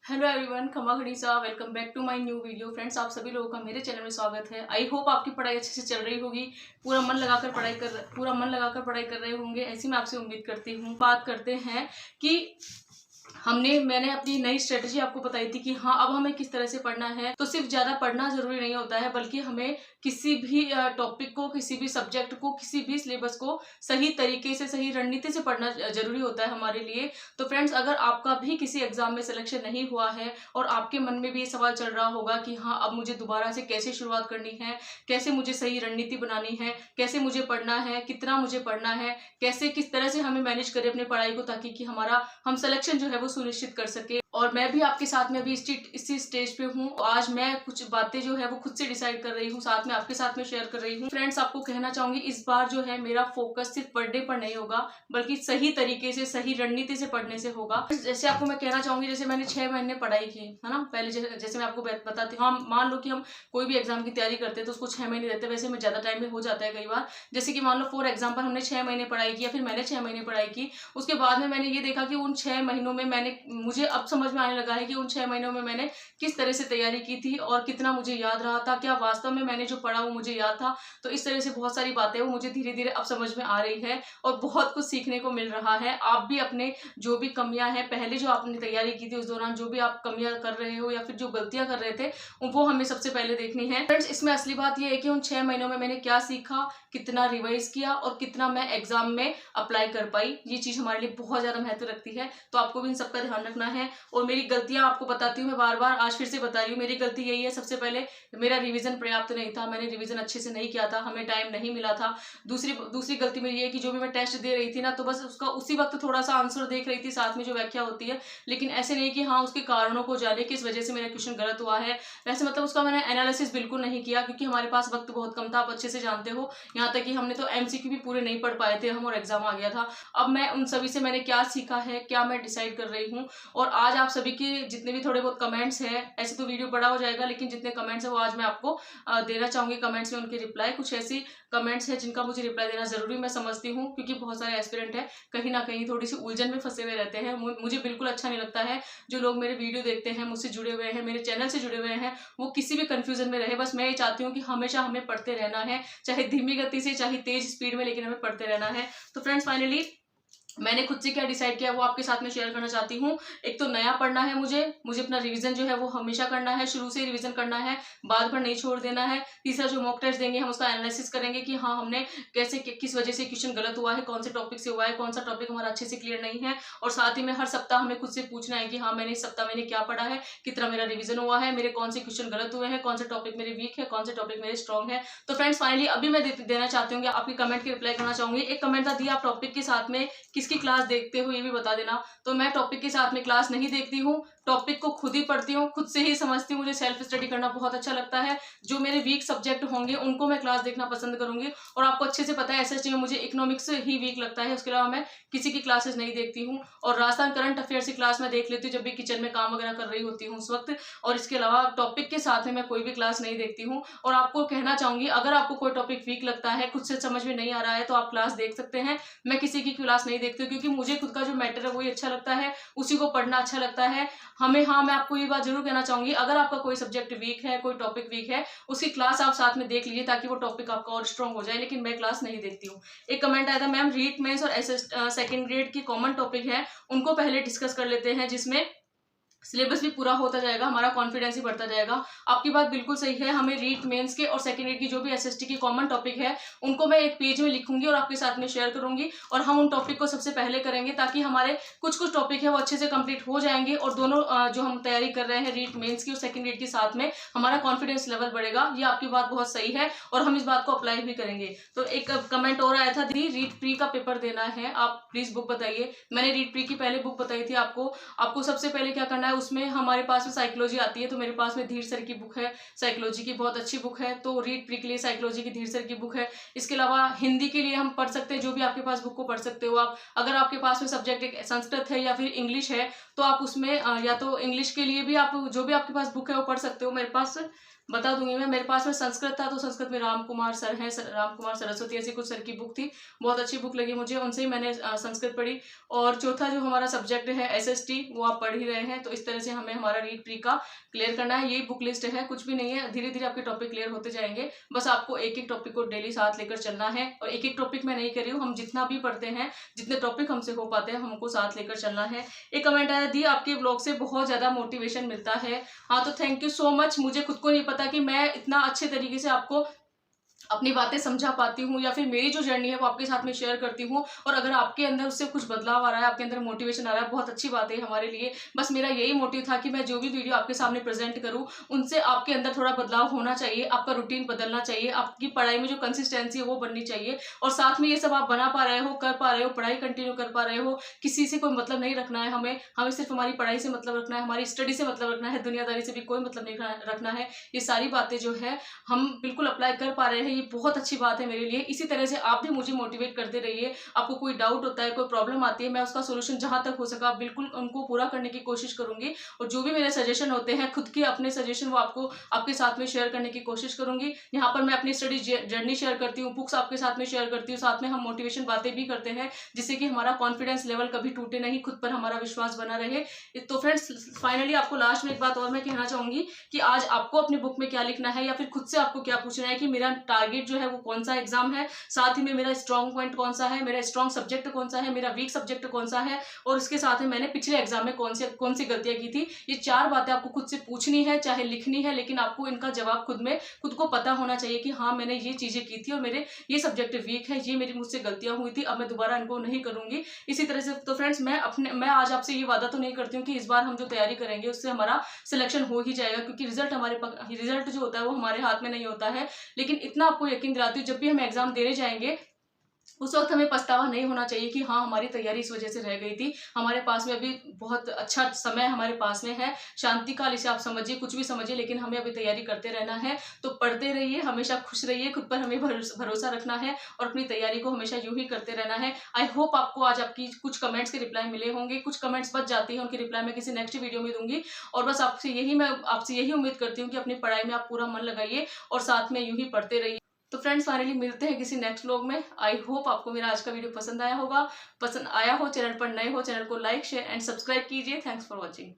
Hello everyone, खमा खड़ीसा। Welcome back to my new video. Friends, आप सभी लोगों का मेरे चैनल में स्वागत है। आई होप आपकी पढ़ाई अच्छे से चल रही होगी। पूरा मन लगाकर पढ़ाई कर रहे होंगे, ऐसी मैं आपसे उम्मीद करती हूँ। बात करते हैं कि मैंने अपनी नई स्ट्रेटजी आपको बताई थी कि हाँ, अब हमें किस तरह से पढ़ना है। तो सिर्फ ज्यादा पढ़ना जरूरी नहीं होता है, बल्कि हमें किसी भी टॉपिक को, किसी भी सब्जेक्ट को, किसी भी सिलेबस को सही तरीके से, सही रणनीति से पढ़ना जरूरी होता है हमारे लिए। तो फ्रेंड्स, अगर आपका भी किसी एग्जाम में सिलेक्शन नहीं हुआ है और आपके मन में भी ये सवाल चल रहा होगा कि हाँ, अब मुझे दोबारा से कैसे शुरुआत करनी है, कैसे मुझे सही रणनीति बनानी है, कैसे मुझे पढ़ना है, कितना मुझे पढ़ना है, कैसे किस तरह से हमें मैनेज करें अपनी पढ़ाई को, ताकि कि हम सिलेक्शन जो है वो सुनिश्चित कर सके। और मैं भी आपके साथ में अभी इसी स्टेज पे हूँ। आज मैं कुछ बातें जो है वो खुद से डिसाइड कर रही हूँ, साथ में आपके साथ में शेयर कर रही हूँ। फ्रेंड्स, आपको कहना चाहूंगी, इस बार जो है मेरा फोकस सिर्फ पढ़ने पर नहीं होगा, बल्कि सही तरीके से, सही रणनीति से पढ़ने से होगा। जैसे आपको मैं कहना चाहूंगी, जैसे मैंने 6 महीने पढ़ाई की है ना पहले। जैसे मैं आपको बताती हूँ, हम मान लो कि हम कोई भी एग्जाम की तैयारी करते हैं तो उसको 6 महीने देते हैं। वैसे में ज्यादा टाइम में हो जाता है कई बार। जैसे कि मान लो फॉर एग्जाम्पल हमने 6 महीने पढ़ाई की, या फिर मैंने 6 महीने पढ़ाई की। उसके बाद में मैंने ये देखा कि उन 6 महीनों में मुझे अब समझ में आने लगा है कि उन 6 महीनों में मैंने किस तरह से तैयारी की थी और कितना मुझे याद रहा था, क्या वास्तव में मैंने जो पढ़ा वो मुझे याद था। तो इस तरह से बहुत सारी बातें वो मुझे धीरे धीरे अब समझ में आ रही है और बहुत कुछ सीखने को मिल रहा है। आप भी अपने जो भी कमियां हैं, पहले जो आपने तैयारी की थी उस दौरान जो भी आप कमियां कर रहे हो या फिर जो गलतियां कर रहे थे, वो हमें सबसे पहले देखनी है। फ्रेंड्स, इसमें असली बात यह है कि उन 6 महीनों में मैंने क्या सीखा, कितना रिवाइज किया और कितना मैं एग्जाम में अप्लाई कर पाई। ये चीज हमारे लिए बहुत ज्यादा महत्व रखती है। तो आपको भी इन सबका ध्यान रखना है। और मेरी गलतियां आपको बताती हूँ, मैं बार बार आज फिर से बता रही हूँ। मेरी गलती यही है, सबसे पहले मेरा रिवीजन पर्याप्त नहीं था। मैंने रिवीजन अच्छे से नहीं किया था, हमें टाइम नहीं मिला था। दूसरी गलती मेरी है कि जो भी मैं टेस्ट दे रही थी ना, तो बस उसका उसी वक्त थोड़ा सा आंसर देख रही थी, साथ में जो व्याख्या होती है। लेकिन ऐसे नहीं कि हाँ, उसके कारणों को जाने किस वजह से मेरा क्वेश्चन गलत हुआ है। वैसे मतलब उसका मैंने एनालिसिस बिल्कुल नहीं किया, क्योंकि हमारे पास वक्त बहुत कम था, आप अच्छे से जानते हो। यहाँ तक कि हमने तो एमसीक्यू भी पूरे नहीं पढ़ पाए थे हम, और एग्जाम आ गया था। अब मैं उन सभी से मैंने क्या सीखा है, क्या मैं डिसाइड कर रही हूँ। और आज आप सभी के जितने भी थोड़े बहुत कमेंट्स हैं, ऐसे तो वीडियो बड़ा हो जाएगा, लेकिन जितने कमेंट्स हैं वो आज मैं आपको देना चाहूंगी। कमेंट्स में उनके रिप्लाई, कुछ ऐसी कमेंट्स है जिनका मुझे रिप्लाई देना जरूरी मैं समझती हूँ, क्योंकि बहुत सारे एस्पिरेंट है कहीं ना कहीं थोड़ी सी उलझन में फंसे हुए रहते हैं। मुझे बिल्कुल अच्छा नहीं लगता है जो लोग मेरे वीडियो देखते हैं, मुझसे जुड़े हुए हैं, मेरे चैनल से जुड़े हुए हैं, वो किसी भी कंफ्यूजन में रहे। बस मैं ये चाहती हूँ कि हमेशा हमें पढ़ते रहना है, चाहे धीमी गति से, चाहे तेज स्पीड में, लेकिन हमें पढ़ते रहना है। तो फ्रेंड्स, फाइनली मैंने खुद से क्या डिसाइड किया वो आपके साथ में शेयर करना चाहती हूँ। एक तो नया पढ़ना है मुझे अपना रिवीजन जो है वो हमेशा करना है, शुरू से रिवीजन करना है, बाद भर नहीं छोड़ देना है। तीसरा, जो मॉक टेस्ट देंगे हम उसका एनालिसिस करेंगे कि हाँ, हमने कैसे किस वजह से क्वेश्चन गलत हुआ है, कौन से टॉपिक से हुआ है, कौन सा टॉपिक हमारा अच्छे से क्लियर नहीं है। और साथ ही में हर सप्ताह हमें खुद से पूछना है कि हाँ, मैंने इस सप्ताह मैंने क्या पढ़ा है, कितना मेरा रिवीजन हुआ है, मेरे कौन से क्वेश्चन गलत हुए हैं, कौन से टॉपिक मेरे वीक है, कौन से टॉपिक मेरे स्ट्रॉन्ग है। तो फ्रेंड्स, फाइनली अभी मैं देना चाहती हूँ, आपकी कमेंट की रिप्लाई करना चाहूंगी। एक कमेंट था दिया, आप टॉपिक के साथ में किसकी क्लास देखते हो ये भी बता देना। तो मैं टॉपिक के साथ में क्लास नहीं देखती हूँ, टॉपिक को खुद ही पढ़ती हूँ, खुद से ही समझती हूँ। मुझे सेल्फ स्टडी करना बहुत अच्छा लगता है। जो मेरे वीक सब्जेक्ट होंगे उनको मैं क्लास देखना पसंद करूंगी। और आपको अच्छे से पता है, एसएसटी में मुझे इकोनॉमिक्स ही वीक लगता है, उसके अलावा मैं किसी की क्लासेस नहीं देखती हूँ। और राजस्थान करंट अफेयर्स की क्लास मैं देख लेती हूँ जब भी किचन में काम वगैरह कर रही होती हूँ उस वक्त। और इसके अलावा टॉपिक के साथ में मैं कोई भी क्लास नहीं देखती हूँ। और आपको कहना चाहूंगी, अगर आपको कोई टॉपिक वीक लगता है, खुद से समझ में नहीं आ रहा है, तो आप क्लास देख सकते हैं। मैं किसी की क्लास नहीं देखती हूँ, क्योंकि मुझे खुद का जो मैटर है वही अच्छा लगता है, उसी को पढ़ना अच्छा लगता है हमें। हाँ, मैं आपको ये बात जरूर कहना चाहूंगी, अगर आपका कोई सब्जेक्ट वीक है, कोई टॉपिक वीक है, उसकी क्लास आप साथ में देख लीजिए, ताकि वो टॉपिक आपका और स्ट्रॉन्ग हो जाए। लेकिन मैं क्लास नहीं देखती हूँ। एक कमेंट आया था, मैम रीट मेंस और सेकंड ग्रेड की कॉमन टॉपिक है, उनको पहले डिस्कस कर लेते हैं, जिसमें सिलेबस भी पूरा होता जाएगा, हमारा कॉन्फिडेंस ही बढ़ता जाएगा। आपकी बात बिल्कुल सही है। हमें रीट मेंस के और सेकंड ईयर की जो भी एसएसटी की कॉमन टॉपिक है, उनको मैं एक पेज में लिखूंगी और आपके साथ में शेयर करूंगी। और हम उन टॉपिक को सबसे पहले करेंगे, ताकि हमारे कुछ टॉपिक है वो अच्छे से कंप्लीट हो जाएंगे। और दोनों जो हम तैयारी कर रहे हैं रीट मेंस की और सेकंड ईयर के साथ में, हमारा कॉन्फिडेंस लेवल बढ़ेगा। ये आपकी बात बहुत सही है और हम इस बात को अप्लाई भी करेंगे। तो एक कमेंट और आया था, दी रीट प्री का पेपर देना है, आप प्लीज बुक बताइए। मैंने रीट प्री की पहले बुक बताई थी आपको सबसे पहले क्या करना है, उसमें हमारे पास में साइकोलॉजी आती है, तो मेरे पास में धीर सर की बुक है, साइकोलॉजी की बहुत अच्छी बुक है। तो रीड प्री के लिए साइकोलॉजी की धीर सर की बुक है। इसके अलावा हिंदी के लिए हम पढ़ सकते हैं, जो भी आपके पास बुक को पढ़ सकते हो आप। अगर आपके पास में सब्जेक्ट एक संस्कृत है या फिर इंग्लिश है, तो आप उसमें या तो इंग्लिश के लिए भी आप जो भी आपके पास बुक है वो पढ़ सकते हो। मेरे पास बता दूंगी मैं, मेरे पास में संस्कृत था तो संस्कृत में राम कुमार सर हैं, राम कुमार सरस्वती ऐसी कुछ सर की बुक थी, बहुत अच्छी बुक लगी मुझे, उनसे ही मैंने संस्कृत पढ़ी। और चौथा जो हमारा सब्जेक्ट है SST, वो आप पढ़ ही रहे हैं, तो इस तरह से हमें हमारा रीड प्री का क्लियर करना है। यही बुक लिस्ट है, कुछ भी नहीं है, धीरे धीरे आपके टॉपिक क्लियर होते जाएंगे। बस आपको एक एक टॉपिक को डेली साथ लेकर चलना है, और एक एक टॉपिक मैं नहीं कर रही हूँ, हम जितना भी पढ़ते हैं, जितने टॉपिक हमसे हो पाते हैं, हमको साथ लेकर चलना है। एक कमेंट आया, दी आपके ब्लॉग से बहुत ज्यादा मोटिवेशन मिलता है। हाँ, तो थैंक यू सो मच। मुझे खुद को नहीं पता कि मैं इतना अच्छे तरीके से आपको अपनी बातें समझा पाती हूँ, या फिर मेरी जो जर्नी है वो आपके साथ में शेयर करती हूँ। और अगर आपके अंदर उससे कुछ बदलाव आ रहा है, आपके अंदर मोटिवेशन आ रहा है, बहुत अच्छी बात है हमारे लिए। बस मेरा यही मोटिव था कि मैं जो भी वीडियो आपके सामने प्रेजेंट करूँ, उनसे आपके अंदर थोड़ा बदलाव होना चाहिए, आपका रूटीन बदलना चाहिए, आपकी पढ़ाई में जो कंसिस्टेंसी है वो बननी चाहिए। और साथ में ये सब आप बना पा रहे हो, कर पा रहे हो, पढ़ाई कंटिन्यू कर पा रहे हो, किसी से कोई मतलब नहीं रखना है हमें हमें सिर्फ हमारी पढ़ाई से मतलब रखना है, हमारी स्टडी से मतलब रखना है, दुनियादारी से भी कोई मतलब नहीं रखना है। ये सारी बातें जो है हम बिल्कुल अप्लाई कर पा रहे हैं, ये बहुत अच्छी बात है मेरे लिए। इसी तरह से आप भी मुझे मोटिवेट करते रहिए। आपको कोई डाउट होता है, कोई प्रॉब्लम आती है, मैं उसका सोल्यूशन जहां तक हो सका बिल्कुल उनको पूरा करने की कोशिश करूंगी। और जो भी मेरे सजेशन होते हैं, खुद के अपने सजेशन, वो आपको आपके साथ में शेयर करने की कोशिश करूंगी। यहाँ पर मैं अपनी स्टडी जर्नी शेयर करती हूँ, बुक्स आपके साथ में शेयर करती हूँ, साथ में हम मोटिवेशन बातें भी करते हैं, जिससे कि हमारा कॉन्फिडेंस लेवल कभी टूटे नहीं, खुद पर हमारा विश्वास बना रहे। तो फ्रेंड्स, फाइनली आपको लास्ट में एक बात और मैं कहना चाहूंगी कि आज आपको अपनी बुक में क्या लिखना है, या फिर खुद से आपको क्या पूछना है कि मेरा टारगेट जो है वो कौन सा एग्जाम है, साथ ही में मेरा स्ट्रॉन्ग पॉइंट कौन सा है, मेरा स्ट्रॉन्ग सब्जेक्ट कौन सा है, मेरा वीक सब्जेक्ट कौन सा है, और उसके साथ में मैंने पिछले एग्जाम में कौन सी गलतियां की थी। ये 4 बातें आपको खुद से पूछनी है, चाहे लिखनी है, लेकिन आपको इनका जवाब खुद को पता होना चाहिए कि हाँ, मैंने ये चीजें की थी और मेरे ये सब्जेक्ट वीक है, ये मेरी मुझसे गलतियां हुई थी, अब मैं दोबारा इनको नहीं करूंगी। इसी तरह से तो फ्रेंड्स, मैं आज आपसे ये वादा तो नहीं करती हूँ कि इस बार हम जो तैयारी करेंगे उससे हमारा सिलेक्शन हो ही जाएगा, क्योंकि रिजल्ट जो होता है वो हमारे हाथ में नहीं होता है। लेकिन इतना आपको यकीन दिलाती हूँ, जब भी हम एग्जाम देने जाएंगे उस वक्त हमें पछतावा नहीं होना चाहिए कि हाँ, हमारी तैयारी इस वजह से रह गई थी। हमारे पास में अभी बहुत अच्छा समय हमारे पास में है, शांति काल इसे आप समझिए, कुछ भी समझिए, लेकिन हमें अभी तैयारी करते रहना है। तो पढ़ते रहिए, हमेशा खुश रहिए, खुद पर हमें भरोसा रखना है, और अपनी तैयारी को हमेशा यूं ही करते रहना है। आई होप आपको आज आपकी कुछ कमेंट्स के रिप्लाई मिले होंगे, कुछ कमेंट्स बच जाती हैं, उनकी रिप्लाई मैं किसी नेक्स्ट वीडियो में दूंगी। और बस मैं आपसे यही उम्मीद करती हूँ कि अपनी पढ़ाई में आप पूरा मन लगाइए और साथ में यूं ही पढ़ते रहिए। तो फ्रेंड्स, फाइनली मिलते हैं किसी नेक्स्ट व्लॉग में। आई होप आपको मेरा आज का वीडियो पसंद आया होगा। पसंद आया हो, चैनल पर नए हो, चैनल को लाइक, शेयर एंड सब्सक्राइब कीजिए। Thanks for watching.